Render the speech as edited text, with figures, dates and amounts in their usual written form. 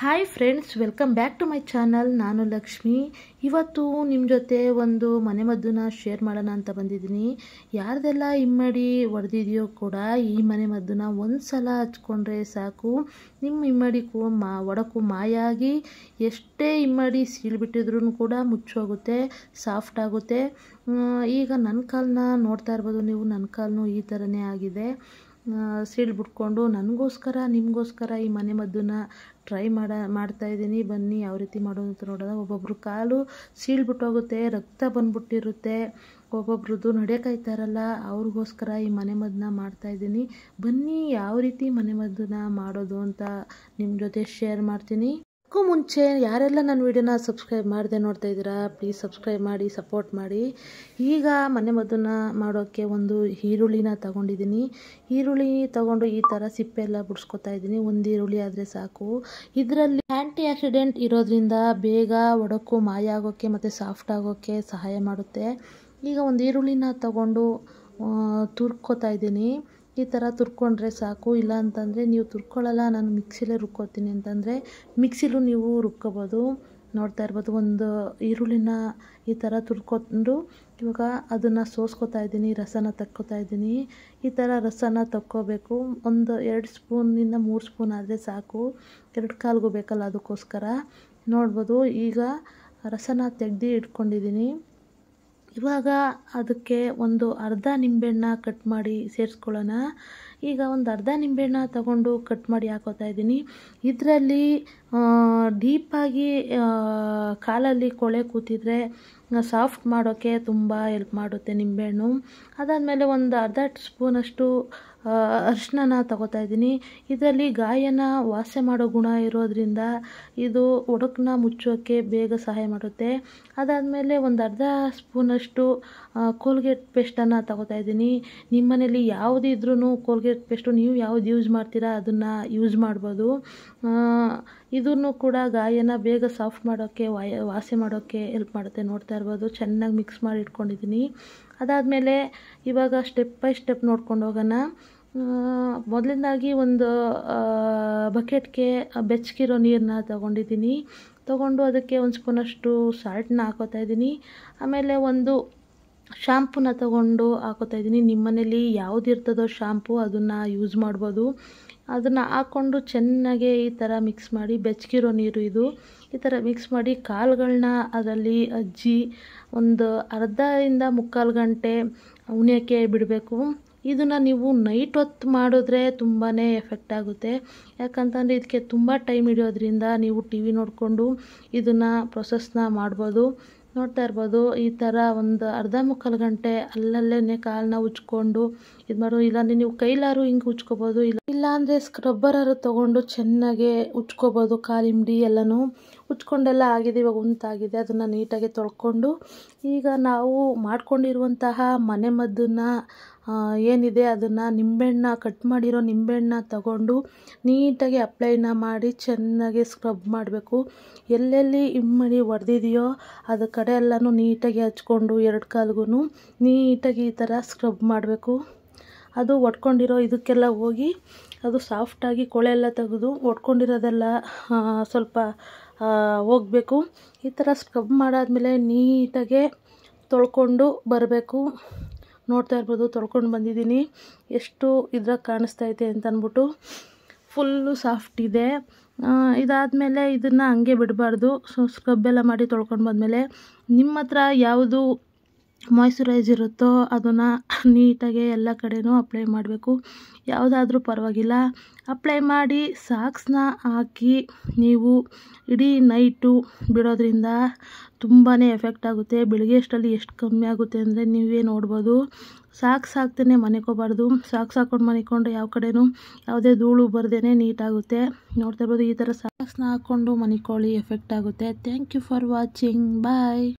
Hi friends, welcome back to my channel. ನಾನು ಲಕ್ಷ್ಮಿ. ಇವತ್ತು ನಿಮ್ಮ ಜೊತೆ ಒಂದು ಮನೆಮದ್ದನ್ನ ಶೇರ್ ಮಾಡೋಣ ಅಂತ ಬಂದಿದ್ದೀನಿ. ಯಾರ್ದೆಲ್ಲ ಇಮ್ಮಡಿ ಹೊಡೆದಿದೆಯೋ ಕೂಡ ಈ ಮನೆಮದ್ದನ್ನ ಒಂದು ಸಲ ಹಚ್ಕೊಂಡ್ರೆ ಸಾಕು, ನಿಮ್ಮ ಇಮ್ಮಡಿಗೂ ಒಡಕು ಮಾಯ ಆಗಿ ಎಷ್ಟೇ ಇಮ್ಮಡಿ ಸೀಳ್ಬಿಟ್ಟಿದ್ರೂ ಕೂಡ ಮುಚ್ಚೋಗುತ್ತೆ, ಸಾಫ್ಟ್ ಆಗುತ್ತೆ. ಈಗ ನನ್ನ ಕಾಲನ್ನ ನೋಡ್ತಾ ಇರ್ಬೋದು ನೀವು, ನನ್ನ ಕಾಲೂ ಈ ಥರನೇ ಆಗಿದೆ. ಸೀಳ್ಬಿಟ್ಕೊಂಡು ನನಗೋಸ್ಕರ ನಿಮಗೋಸ್ಕರ ಈ ಮನೆಮದ್ದನ್ನ ಟ್ರೈ ಮಾಡ್ತಾಯಿದ್ದೀನಿ. ಬನ್ನಿ ಯಾವ ರೀತಿ ಮಾಡೋದು ಅಂತ ನೋಡೋಣ. ಒಬ್ಬೊಬ್ರು ಕಾಲು ಸೀಳ್ಬಿಟ್ಟೋಗುತ್ತೆ, ರಕ್ತ ಬಂದ್ಬಿಟ್ಟಿರುತ್ತೆ, ಒಬ್ಬೊಬ್ರದ್ದು ನಡೆಯೋಕ್ಕಾಯ್ತಾ ಇರಲ್ಲ, ಅವ್ರಿಗೋಸ್ಕರ ಈ ಮನೆಮದ್ದನ್ನ ಮಾಡ್ತಾಯಿದ್ದೀನಿ. ಬನ್ನಿ ಯಾವ ರೀತಿ ಮನೆಮದ್ದನ್ನ ಮಾಡೋದು ಅಂತ ನಿಮ್ಮ ಜೊತೆ ಶೇರ್ ಮಾಡ್ತೀನಿ. ಅದಕ್ಕೂ ಮುಂಚೆ ಯಾರೆಲ್ಲ ನನ್ನ ವಿಡಿಯೋನ ಸಬ್ಸ್ಕ್ರೈಬ್ ಮಾಡದೆ ನೋಡ್ತಾ ಇದ್ದೀರಾ, ಪ್ಲೀಸ್ ಸಬ್ಸ್ಕ್ರೈಬ್ ಮಾಡಿ, ಸಪೋರ್ಟ್ ಮಾಡಿ. ಈಗ ಮನೆಮದ್ದನ್ನ ಮಾಡೋಕ್ಕೆ ಒಂದು ಈರುಳ್ಳಿನ ತಗೊಂಡಿದ್ದೀನಿ. ಈರುಳ್ಳಿ ತಗೊಂಡು ಈ ಥರ ಸಿಪ್ಪೆ ಎಲ್ಲ ಬಿಡಿಸ್ಕೊತಾ ಇದ್ದೀನಿ. ಒಂದು ಈರುಳ್ಳಿ ಆದರೆ ಸಾಕು. ಇದರಲ್ಲಿ ಆ್ಯಂಟಿ ಆಕ್ಸಿಡೆಂಟ್ ಇರೋದ್ರಿಂದ ಬೇಗ ಒಡಕು ಮಾಯ ಆಗೋಕ್ಕೆ ಮತ್ತು ಸಾಫ್ಟ್ ಆಗೋಕ್ಕೆ ಸಹಾಯ ಮಾಡುತ್ತೆ. ಈಗ ಒಂದು ಈರುಳ್ಳಿನ ತಗೊಂಡು ತುರ್ಕೋತಾ ಇದ್ದೀನಿ. ಈ ಥರ ತುರ್ಕೊಂಡ್ರೆ ಸಾಕು. ಇಲ್ಲ ಅಂತಂದರೆ ನೀವು ತುರ್ಕೊಳ್ಳಲ್ಲ, ನಾನು ಮಿಕ್ಸಿಲೇ ರುಬ್ಕೋತೀನಿ ಅಂತಂದರೆ ಮಿಕ್ಸಿಲೂ ನೀವು ರುಬ್ಕೋಬೋದು. ನೋಡ್ತಾ ಇರ್ಬೋದು, ಒಂದು ಈರುಳ್ಳಿನ ಈ ಥರ ತುರ್ಕೊಂಡು ಇವಾಗ ಅದನ್ನು ಸೋಸ್ಕೋತಾ ಇದ್ದೀನಿ, ರಸನ ತಕ್ಕೋತಾ ಇದ್ದೀನಿ. ಈ ಥರ ರಸನ ತಕ್ಕೋಬೇಕು. ಒಂದು 2 ಸ್ಪೂನಿಂದ 3 ಸ್ಪೂನ್ ಆದರೆ ಸಾಕು. 2 ಕಾಲ್ಗೂ ಬೇಕಲ್ಲ, ಅದಕ್ಕೋಸ್ಕರ. ನೋಡ್ಬೋದು, ಈಗ ರಸನ ತೆಗೆದು ಇಟ್ಕೊಂಡಿದ್ದೀನಿ. ಇವಾಗ ಅದಕ್ಕೆ ಒಂದು ಅರ್ಧ ನಿಂಬೆಹಣ್ಣ ಕಟ್ ಮಾಡಿ ಸೇರಿಸ್ಕೊಳ್ಳೋಣ. ಈಗ ಒಂದು ಅರ್ಧ ನಿಂಬೆಹಣ್ಣ ತಗೊಂಡು ಕಟ್ ಮಾಡಿ ಹಾಕೋತಾ ಇದ್ದೀನಿ. ಇದರಲ್ಲಿ ಡೀಪಾಗಿ ಕಾಲಲ್ಲಿ ಕೊಳೆ ಕೂತಿದ್ರೆ ಸಾಫ್ಟ್ ಮಾಡೋಕ್ಕೆ ತುಂಬ ಹೆಲ್ಪ್ ಮಾಡುತ್ತೆ ನಿಂಬೆಹಣ್ಣು. ಅದಾದಮೇಲೆ ಒಂದು ಅರ್ಧ ಸ್ಪೂನಷ್ಟು ಅರಿಶಿನ ತಗೋತಾ ಇದ್ದೀನಿ. ಇದರಲ್ಲಿ ಗಾಯನ ವಾಸಿ ಮಾಡೋ ಗುಣ ಇರೋದ್ರಿಂದ ಇದು ಒಡಕನ್ನ ಮುಚ್ಚೋಕ್ಕೆ ಬೇಗ ಸಹಾಯ ಮಾಡುತ್ತೆ. ಅದಾದಮೇಲೆ ಒಂದು ಅರ್ಧ ಸ್ಪೂನಷ್ಟು ಕೋಲ್ಗೇಟ್ ಪೇಸ್ಟನ್ನು ತಗೋತಾ ಇದ್ದೀನಿ. ನಿಮ್ಮ ಮನೇಲಿ ಯಾವುದಿದ್ರೂ ಕೋಲ್ಗೇಟ್ ಪೇಸ್ಟು ನೀವು ಯಾವ್ದು ಯೂಸ್ ಮಾಡ್ತೀರಾ ಅದನ್ನು ಯೂಸ್ ಮಾಡ್ಬೋದು. ಇದನ್ನು ಕೂಡ ಗಾಯನ ಬೇಗ ಸಾಫ್ಟ್ ಮಾಡೋಕ್ಕೆ, ವಾಸಿ ಮಾಡೋಕ್ಕೆ ಹೆಲ್ಪ್ ಮಾಡುತ್ತೆ. ನೋಡ್ತಾ ಇರ್ಬೋದು, ಚೆನ್ನಾಗಿ ಮಿಕ್ಸ್ ಮಾಡಿ ಇಟ್ಕೊಂಡಿದ್ದೀನಿ. ಅದಾದಮೇಲೆ ಇವಾಗ ಸ್ಟೆಪ್ ಬೈ ಸ್ಟೆಪ್ ನೋಡ್ಕೊಂಡು ಹೋಗೋಣ. ಮೊದಲನೇದಾಗಿ ಒಂದು ಬಕೆಟ್ಗೆ ಬೆಚ್ಚಗಿರೋ ನೀರನ್ನ ತಗೊಂಡಿದ್ದೀನಿ. ತಗೊಂಡು ಅದಕ್ಕೆ 1 ಸ್ಪೂನಷ್ಟು ಸಾಲ್ಟನ್ನ ಹಾಕೋತಾ ಇದ್ದೀನಿ. ಆಮೇಲೆ ಒಂದು ಶಾಂಪೂನ ತಗೊಂಡು ಹಾಕೋತಾ ಇದ್ದೀನಿ. ನಿಮ್ಮ ಮನೇಲಿ ಯಾವುದಿರ್ತದೋ ಶಾಂಪೂ ಅದನ್ನು ಯೂಸ್ ಮಾಡ್ಬೋದು. ಅದನ್ನು ಹಾಕ್ಕೊಂಡು ಚೆನ್ನಾಗಿ ಈ ಥರ ಮಿಕ್ಸ್ ಮಾಡಿ, ಬೆಚ್ಚಗಿರೋ ನೀರು ಇದು, ಈ ಥರ ಮಿಕ್ಸ್ ಮಾಡಿ ಕಾಲುಗಳನ್ನ ಅದರಲ್ಲಿ ಅಜ್ಜಿ ಒಂದು ಅರ್ಧದಿಂದ 3/4 ಗಂಟೆ ಉಣಿಯೋಕ್ಕೆ ಬಿಡಬೇಕು. ಇದನ್ನು ನೀವು ನೈಟ್ ಹೊತ್ತು ಮಾಡಿದ್ರೆ ತುಂಬಾ ಎಫೆಕ್ಟ್ ಆಗುತ್ತೆ. ಯಾಕಂತಂದರೆ ಇದಕ್ಕೆ ತುಂಬ ಟೈಮ್ ಹಿಡಿಯೋದ್ರಿಂದ ನೀವು TV ನೋಡಿಕೊಂಡು ಇದನ್ನು ಪ್ರೊಸೆಸ್ನ ಮಾಡ್ಬೋದು. ನೋಡ್ತಾ ಇರ್ಬೋದು, ಈ ಥರ ಒಂದು ಅರ್ಧ-3/4 ಗಂಟೆ ಅಲ್ಲಲ್ಲೇ ಕಾಲನ್ನ ಉಜ್ಕೊಂಡು ಇದು ಮಾಡೋ. ಇಲ್ಲಾಂದರೆ ನೀವು ಕೈಲಾರು ಹಿಂಗೆ ಉಜ್ಕೋಬೋದು, ಇಲ್ಲಾಂದರೆ ಸ್ಕ್ರಬ್ಬರಾರು ತೊಗೊಂಡು ಚೆನ್ನಾಗೆ ಉಜ್ಕೋಬೋದು. ಕಾಲಿಂಬಡಿ ಎಲ್ಲನೂ ಉಜ್ಕೊಂಡೆಲ್ಲ ಆಗಿದೆ. ಇವಾಗ ಉಂಟಾಗಿದೆ, ಅದನ್ನು ನೀಟಾಗಿ ತೊಳ್ಕೊಂಡು ಈಗ ನಾವು ಮಾಡ್ಕೊಂಡಿರುವಂತಹ ಮನೆಮದ್ದನ್ನ ಏನಿದೆ ಅದನ್ನು ನಿಂಬೆಹಣ್ಣ, ಕಟ್ ಮಾಡಿರೋ ನಿಂಬೆಹಣ್ಣ ತಗೊಂಡು ನೀಟಾಗಿ ಅಪ್ಲೈನ ಮಾಡಿ ಚೆನ್ನಾಗಿ ಸ್ಕ್ರಬ್ ಮಾಡಬೇಕು. ಎಲ್ಲೆಲ್ಲಿ ಇಮ್ಮಡಿ ಹೊಡೆದಿದೆಯೋ ಅದು ಕಡೆ ಎಲ್ಲನೂ ನೀಟಾಗಿ ಹಚ್ಕೊಂಡು 2 ಕಾಲ್ಗೂ ನೀಟಾಗಿ ಈ ಥರ ಸ್ಕ್ರಬ್ ಮಾಡಬೇಕು. ಅದು ಒಡ್ಕೊಂಡಿರೋ ಇದಕ್ಕೆಲ್ಲ ಹೋಗಿ ಅದು ಸಾಫ್ಟಾಗಿ ಕೊಳೆ ಎಲ್ಲ ತೆಗೆದು ಒಡ್ಕೊಂಡಿರೋದೆಲ್ಲ ಸ್ವಲ್ಪ ಹೋಗಬೇಕು. ಈ ಥರ ಸ್ಕ್ರಬ್ ಮಾಡಾದ್ಮೇಲೆ ನೀಟಾಗೆ ತೊಳ್ಕೊಂಡು ಬರಬೇಕು. ನೋಡ್ತಾ ಇರ್ಬೋದು, ತೊಳ್ಕೊಂಡು ಬಂದಿದ್ದೀನಿ. ಎಷ್ಟು ಇದ್ರಾಗ ಕಾಣಿಸ್ತೈತೆ ಅಂತ ಅಂದ್ಬಿಟ್ಟು ಫುಲ್ಲು ಸಾಫ್ಟ್ ಇದೆ. ಇದಾದಮೇಲೆ ಇದನ್ನು ಹಂಗೆ ಬಿಡಬಾರ್ದು. ಸ್ಕ್ರಬ್ಬೆಲ್ಲ ಮಾಡಿ ತೊಳ್ಕೊಂಡು ಬಂದಮೇಲೆ ನಿಮ್ಮ ಹತ್ರ ಯಾವುದು ಮಾಯ್ಶ್ಚರೈಸ್ ಇರುತ್ತೋ ಅದನ್ನು ನೀಟಾಗಿ ಎಲ್ಲ ಕಡೆನೂ ಅಪ್ಲೈ ಮಾಡಬೇಕು. ಯಾವುದಾದ್ರೂ ಪರವಾಗಿಲ್ಲ, ಅಪ್ಲೈ ಮಾಡಿ ಸಾಕ್ಸ್ನ ಹಾಕಿ ನೀವು ಇಡೀ ನೈಟು ಬಿಡೋದ್ರಿಂದ ತುಂಬಾ ಎಫೆಕ್ಟ್ ಆಗುತ್ತೆ. ಬೆಳಗ್ಗೆ ಅಷ್ಟರಲ್ಲಿ ಎಷ್ಟು ಕಮ್ಮಿ ಆಗುತ್ತೆ ಅಂದರೆ ನೀವೇ ನೋಡ್ಬೋದು. ಸಾಕ್ಸ್ ಹಾಕ್ತೇ ಮನೆಕೋಬಾರ್ದು. ಸಾಕ್ಸ್ ಹಾಕ್ಕೊಂಡು ಮನೆಕೊಂಡ್ರೆ ಯಾವ ಕಡೆನೂ ಯಾವುದೇ ಧೂಳು ಬರ್ದೇ ನೀಟಾಗುತ್ತೆ. ನೋಡ್ತಾ ಇರ್ಬೋದು, ಈ ಥರ ಸಾಕ್ಸ್ನ ಹಾಕ್ಕೊಂಡು ಮನೆಕೊಳ್ಳಿ, ಎಫೆಕ್ಟ್ ಆಗುತ್ತೆ. Thank you for watching. Bye.